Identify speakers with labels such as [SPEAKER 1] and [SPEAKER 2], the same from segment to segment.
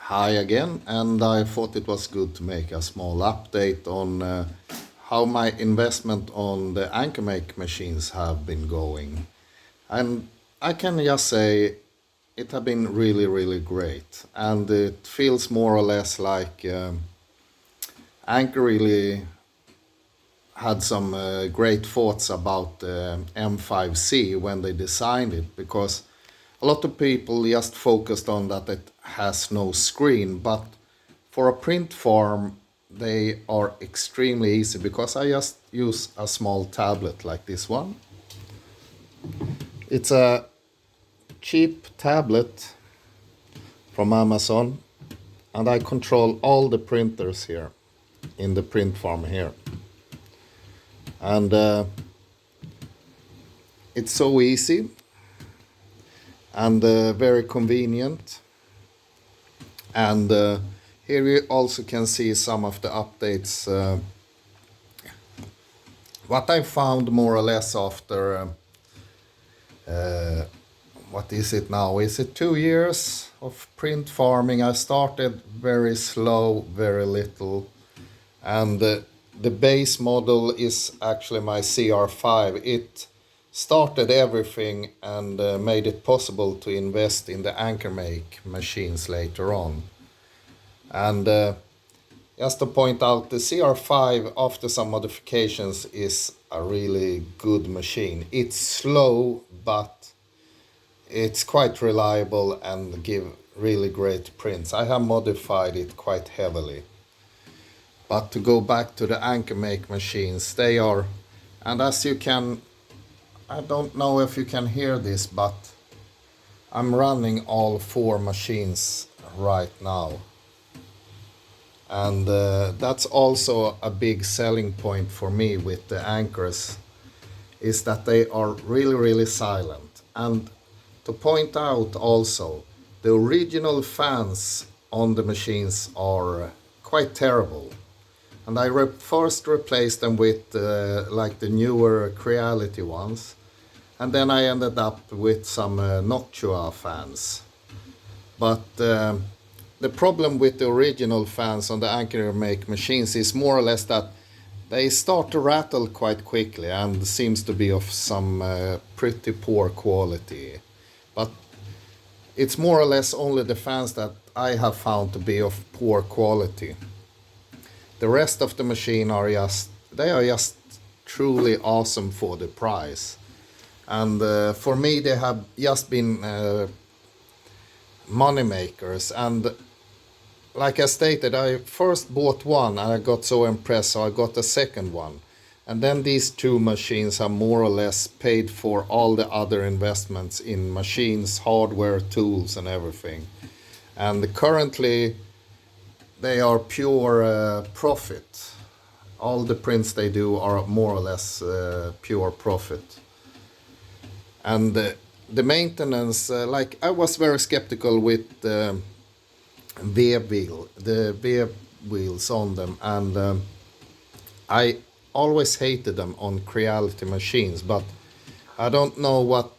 [SPEAKER 1] Hi again, and I thought it was good to make a small update on how my investment on the ankermake machines have been going. And I can just say it have been really great, and it feels more or less like Anker really had some great thoughts about m5c when they designed it, because a lot of people just focused on that it has no screen, but for a print farm they are extremely easy, because I just use a small tablet like this one. It's a cheap tablet from Amazon, and I control all the printers here in the print farm here. And it's so easy and very convenient. And here you also can see some of the updates. What I found more or less after what is it now? Is it 2 years of print farming? I started very slow, very little, and the base model is actually my CR5. It started everything and made it possible to invest in the ankermake machines later on. And just to point out, the CR5 after some modifications is a really good machine. It's slow, but it's quite reliable and give really great prints. I have modified it quite heavily. But to go back to the ankermake machines, they are, and as you can, I don't know if you can hear this, but I'm running all 4 machines right now. And that's also a big selling point for me with the ankers, is that they are really silent. And to point out also, the original fans on the machines are quite terrible. And I first replaced them with like the newer Creality ones. And then I ended up with some Noctua fans. But the problem with the original fans on the ankermake machines is more or less that they start to rattle quite quickly and seems to be of some pretty poor quality. But it's more or less only the fans that I have found to be of poor quality. The rest of the machine are just truly awesome for the price. And for me they have just been money makers. And like I stated, I first bought one and I got so impressed, so I got a second one. And then these 2 machines have more or less paid for all the other investments in machines, hardware, tools and everything. And currently they are pure profit. All the prints they do are more or less pure profit. And the maintenance, like I was very skeptical with the wheels on them, and I always hated them on Creality machines, but I don't know what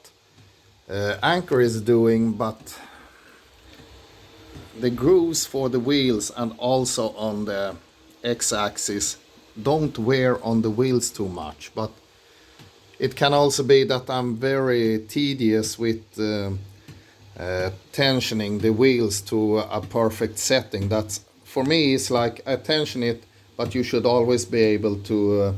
[SPEAKER 1] Anker is doing, but the grooves for the wheels and also on the x-axis don't wear on the wheels too much. But it can also be that I'm very tedious with tensioning the wheels to a perfect setting. That's, for me, it's like I tension it, but you should always be able to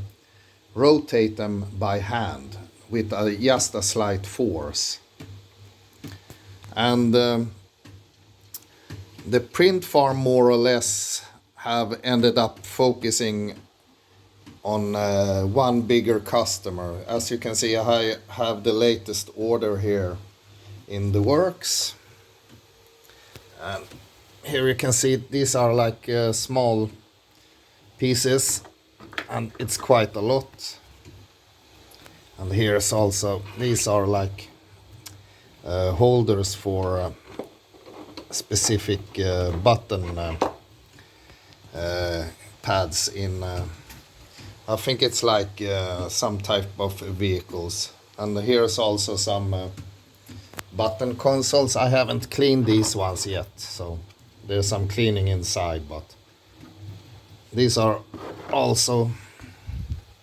[SPEAKER 1] rotate them by hand with just a slight force. And the print farm more or less have ended up focusing on one bigger customer. As you can see, I have the latest order here in the works. And here you can see these are like small pieces, and it's quite a lot. And here's also, these are like holders for specific button pads in I think it's like some type of vehicles. And here's also some button consoles. I haven't cleaned these ones yet, so there's some cleaning inside, but these are also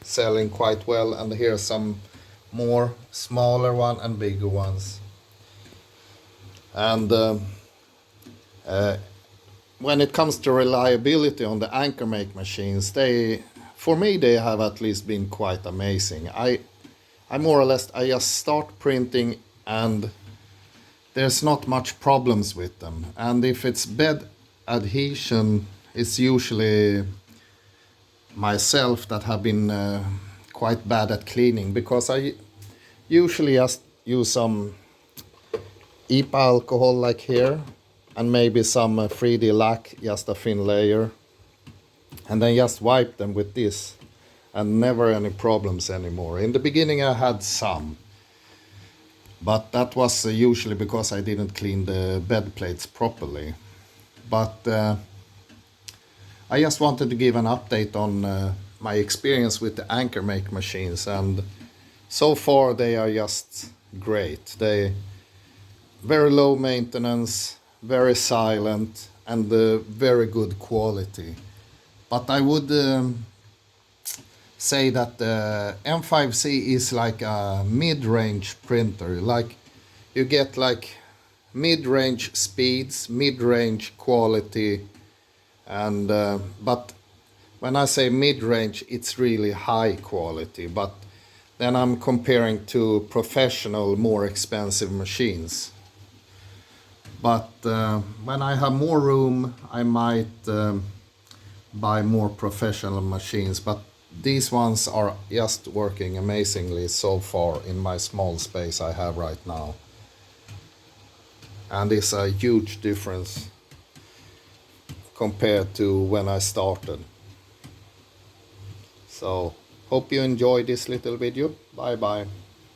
[SPEAKER 1] selling quite well. And here's some more smaller one and bigger ones. And when it comes to reliability on the ankermake machines, for me they have at least been quite amazing. I more or less I just start printing and there's not much problems with them. And if it's bed adhesion, it's usually myself that have been quite bad at cleaning, because I usually just use some EPA alcohol like here, and maybe some 3D lac, just a thin layer, and then just wipe them with this, and never any problems anymore. In the beginning I had some, but that was usually because I didn't clean the bed plates properly. But I just wanted to give an update on my experience with the ankermake machines, and so far they are just great. They very low maintenance, very silent, and very good quality. But I would say that the m5c is like a mid-range printer. Like you get like mid-range speeds, mid-range quality, and but when I say mid-range, it's really high quality. But then I'm comparing to professional, more expensive machines. But when I have more room, I might buy more professional machines. But these ones are just working amazingly so far in my small space I have right now. And it's a huge difference compared to when I started. So hope you enjoyed this little video. Bye bye.